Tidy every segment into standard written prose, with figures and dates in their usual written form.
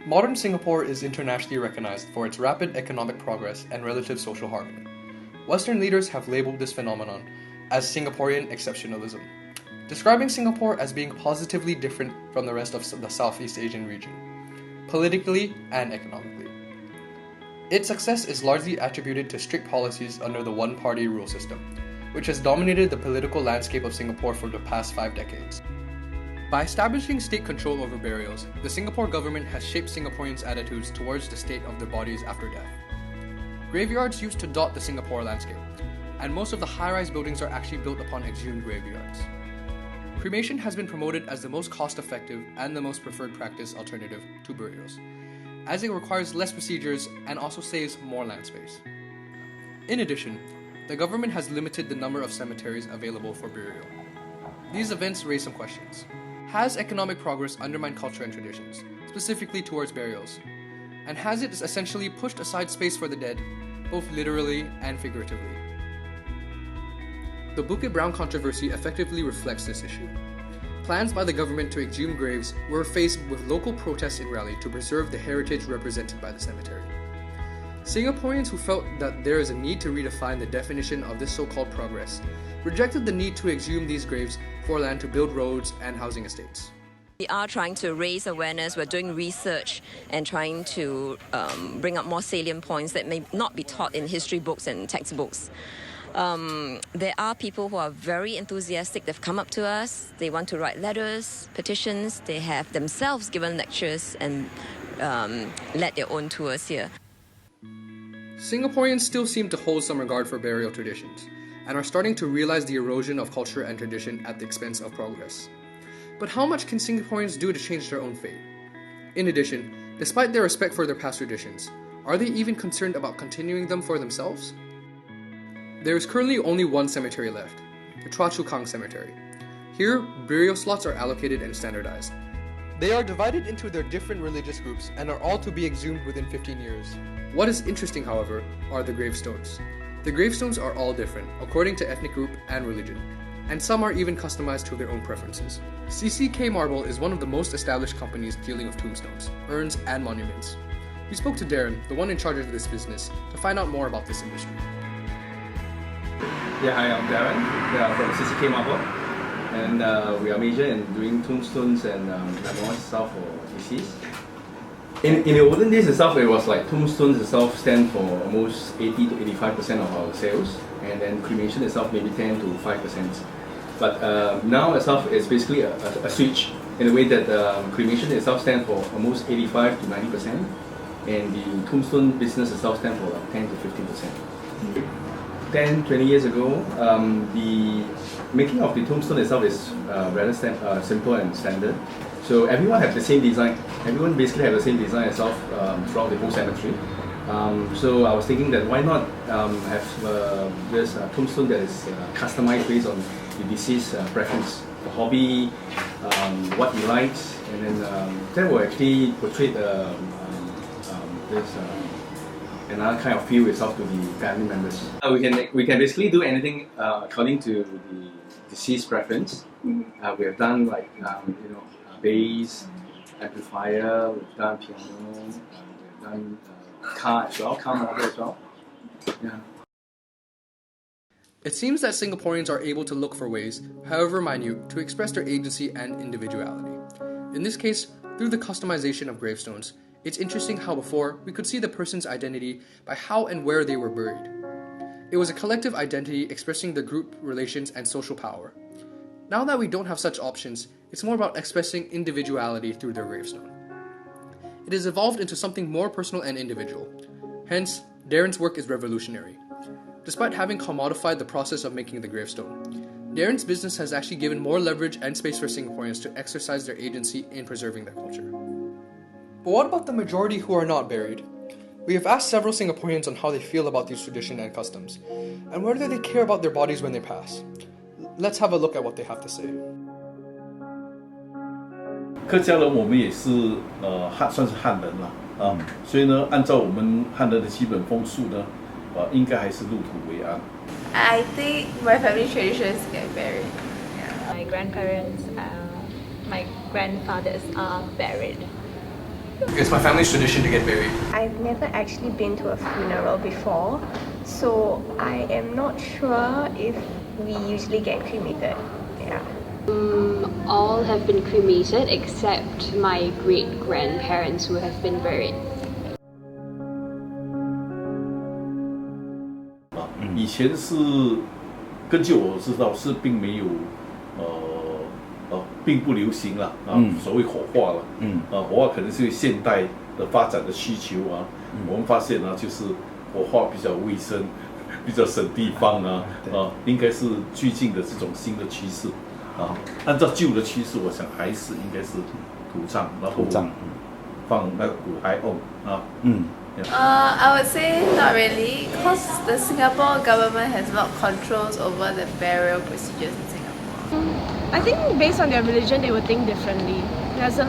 Modern Singapore is internationally recognized for its rapid economic progress and relative social harmony. Western leaders have labeled this phenomenon as Singaporean exceptionalism, describing Singapore as being positively different from the rest of the Southeast Asian region, politically and economically. Its success is largely attributed to strict policies under the one-party rule system, which has dominated the political landscape of Singapore for the past 5 decades. By establishing state control over burials, the Singapore government has shaped Singaporeans' attitudes towards the state of their bodies after death. Graveyards used to dot the Singapore landscape, and most of the high-rise buildings are actually built upon exhumed graveyards. Cremation has been promoted as the most cost-effective and the most preferred practice alternative to burials, as it requires less procedures and also saves more land space. In addition, the government has limited the number of cemeteries available for burial. These events raise some questions. Has economic progress undermined culture and traditions, specifically towards burials? And has it essentially pushed aside space for the dead, both literally and figuratively? The Bukit Brown controversy effectively reflects this issue. Plans by the government to exhume graves were faced with local protests in Raleigh to preserve the heritage represented by the cemetery. Singaporeans who felt that there is a need to redefine the definition of this so-called progress rejected the need to exhume these graves for land to build roads and housing estates. We are trying to raise awareness, we're doing research and trying to bring up more salient points that may not be taught in history books and textbooks. There are people who are very enthusiastic. They've come up to us, they want to write letters, petitions, they have themselves given lectures and led their own tours here. Singaporeans still seem to hold some regard for burial traditions, and are starting to realize the erosion of culture and tradition at the expense of progress. But how much can Singaporeans do to change their own fate? In addition, despite their respect for their past traditions, are they even concerned about continuing them for themselves? There is currently only one cemetery left, the Choa Chu Kang Cemetery. Here, burial slots are allocated and standardized. They are divided into their different religious groups and are all to be exhumed within 15 years. What is interesting, however, are the gravestones. The gravestones are all different, according to ethnic group and religion, and some are even customized to their own preferences. CCK MARBLE is one of the most established companies dealing with tombstones, urns, and monuments. We spoke to Darren, the one in charge of this business, to find out more about this industry. Yeah, hi, I'm Darren from CCK MARBLE, and we are major in doing tombstones and memorials itself for deceased. In the olden days itself, it was like tombstones itself stand for almost 80 to 85% of our sales, and then cremation itself maybe 10 to 5%. But now itself it's basically a switch in the way that cremation itself stands for almost 85 to 90%, and the tombstone business itself stands for like 10 to 15%. 10, 20 years ago, the making of the tombstone itself is rather simple and standard. So everyone had the same design. Everyone basically had the same design itself throughout the whole cemetery. So I was thinking that why not have this tombstone that is customized based on the deceased preference, the hobby, what he likes, and then that will actually portray this another kind of feel itself to the family members. We can basically do anything according to the deceased preference. We have done like bass, amplifier, we've done piano, we've done car as well, car model as well. Yeah. It seems that Singaporeans are able to look for ways, however minute, to express their agency and individuality. In this case, through the customization of gravestones, it's interesting how before we could see the person's identity by how and where they were buried. It was a collective identity expressing the group relations and social power. Now that we don't have such options, it's more about expressing individuality through their gravestone. It has evolved into something more personal and individual. Hence, Darren's work is revolutionary. Despite having commodified the process of making the gravestone, Darren's business has actually given more leverage and space for Singaporeans to exercise their agency in preserving their culture. But what about the majority who are not buried? We have asked several Singaporeans on how they feel about these traditions and customs, and whether they care about their bodies when they pass. Let's have a look at what they have to say. 客家人我们也是算是汉人啦，所以呢，按照我们汉人的基本风俗呢，应该还是入土为安。I think my family tradition is to get married. My grandparents, my grandfathers are buried. It's my family's tradition to get buried. I've never actually been to a funeral before, so I am not sure if we usually get cremated. Yeah. All have been cremated except my great-grandparents who have been buried. 以前是根据我知道是并没有并不流行了所谓火化了火化可能是因为现代的发展的需求我们发现就是火化比较卫生比较省地方应该是最近的这种新的趋势按照旧的趋势我想还是应该是土葬然后放那个骨骸I would say not really, because the Singapore government has a lot of controls over the burial procedures in Singapore. I think based on their religion, they would think differently. There's a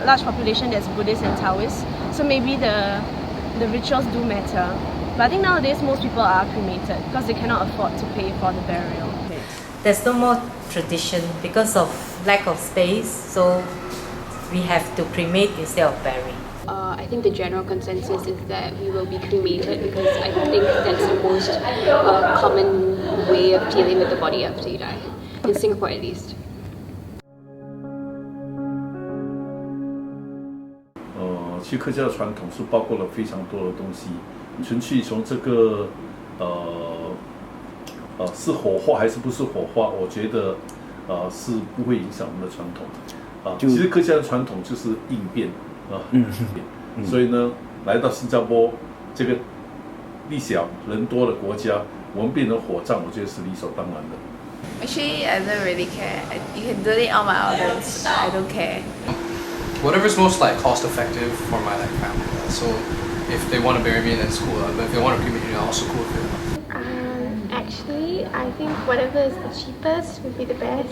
large population that's Buddhist and Taoist, so maybe the rituals do matter. But I think nowadays most people are cremated because they cannot afford to pay for the burial. There's no more tradition because of lack of space, so we have to cremate instead of bury. I think the general consensus is that we will be cremated because I think that's the most common way of dealing with the body after you die, in Singapore at least. 其实客家的传统是包括了非常多的东西，纯粹从这个是火化还是不是火化，我觉得是不会影响我们的传统其实客家的传统就是应变所以呢，来到新加坡这个地小人多的国家，我们变成火葬，我觉得是理所当然的。Actually, I don't really care. You can donate all my organs. I don't care. Whatever's most cost effective for my family. So if they want to bury me, that's cool. But if they want to cremate me, also cool with it. Actually, I think whatever is the cheapest would be the best.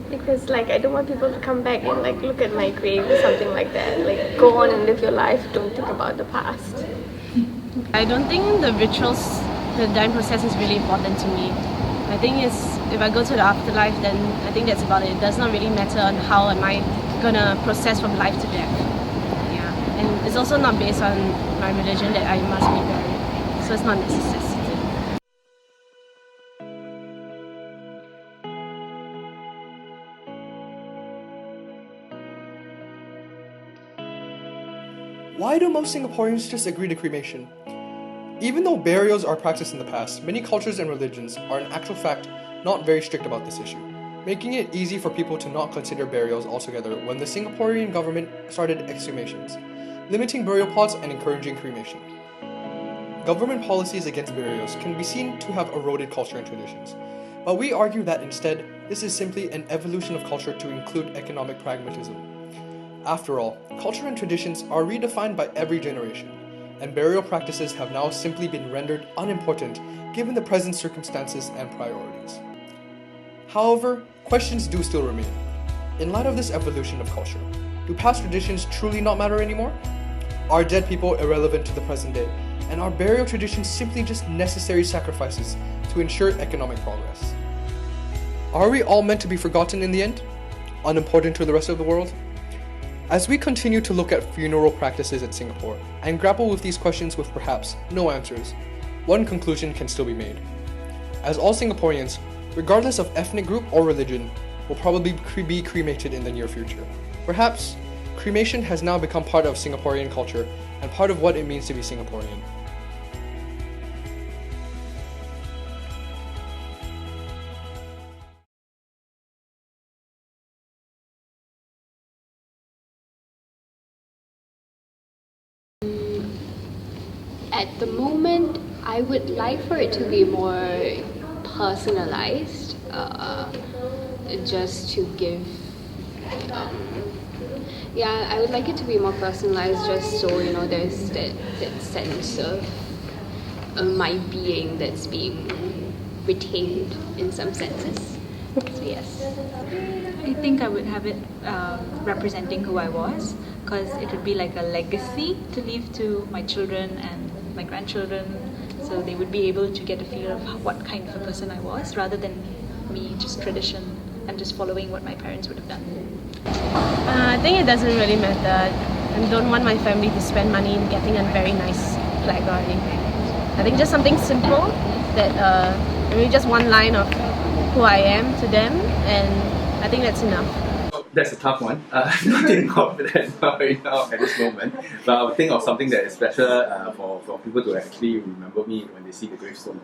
Because I don't want people to come back and look at my grave or something like that. Go on and live your life, don't think about the past. I don't think the rituals, the dying process is really important to me. I think if I go to the afterlife, then I think that's about it. It does not really matter on how am I gonna process from life to death. Yeah, and it's also not based on my religion that I must be buried. So it's not necessary. Why do most Singaporeans just agree to cremation? Even though burials are practiced in the past, many cultures and religions are in actual fact not very strict about this issue, making it easy for people to not consider burials altogether when the Singaporean government started exhumations, limiting burial plots and encouraging cremation. Government policies against burials can be seen to have eroded culture and traditions, but we argue that instead, this is simply an evolution of culture to include economic pragmatism. After all, culture and traditions are redefined by every generation, and burial practices have now simply been rendered unimportant given the present circumstances and priorities. However, questions do still remain. In light of this evolution of culture, do past traditions truly not matter anymore? Are dead people irrelevant to the present day, and are burial traditions simply just necessary sacrifices to ensure economic progress? Are we all meant to be forgotten in the end? Unimportant to the rest of the world? As we continue to look at funeral practices in Singapore and grapple with these questions with perhaps no answers, one conclusion can still be made. As all Singaporeans, regardless of ethnic group or religion, will probably be cremated in the near future. Perhaps, cremation has now become part of Singaporean culture and part of what it means to be Singaporean. At the moment, I would like for it to be more personalized, just to give. I would like it to be more personalized, just so there's that sense of my being that's being retained in some senses. So yes. I think I would have it representing who I was, because it would be like a legacy to leave to my children and my grandchildren, so they would be able to get a feel of what kind of a person I was, rather than me just tradition I'm just following what my parents would have done. I think it doesn't really matter. I don't want my family to spend money in getting a very nice flag or anything. I think just something simple that maybe just one line of who I am to them, and I think that's enough. That's a tough one. I'm not thinking of that right now at this moment. But I'll think of something that is better for people to actually remember me when they see the gravestone.